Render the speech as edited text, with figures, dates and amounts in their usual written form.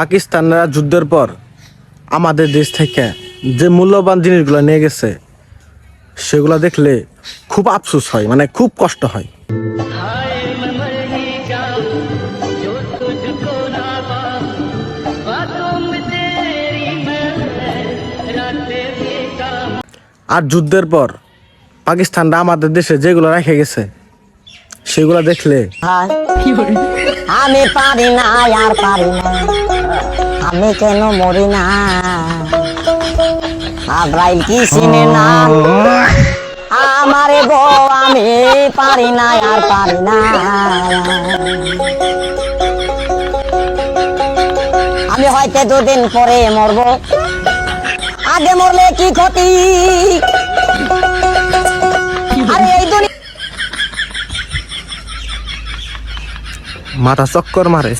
পাকিস্তানরা যুদ্ধের পর আমাদের দেশ থেকে যে মূল্যবান জিনিসগুলো নিয়ে গেছে সেগুলো দেখলে খুব আফসোস হয়, মানে খুব কষ্ট হয়। আর যুদ্ধের পর পাকিস্তানরা আমাদের দেশে যেগুলো রেখে গেছে সেগুলো দেখলে আমি পারি না, আর পারি না, আমি কেন মরি না, আব্রাইল কি চিনে না আমারে গো, আমি পারি না, আর পারি না, আমি হয়তো দুদিন পরে মরবো, আগে মরলে কি ক্ষতি, আরে এই দুনিয়া মাথা চক্কর মারে।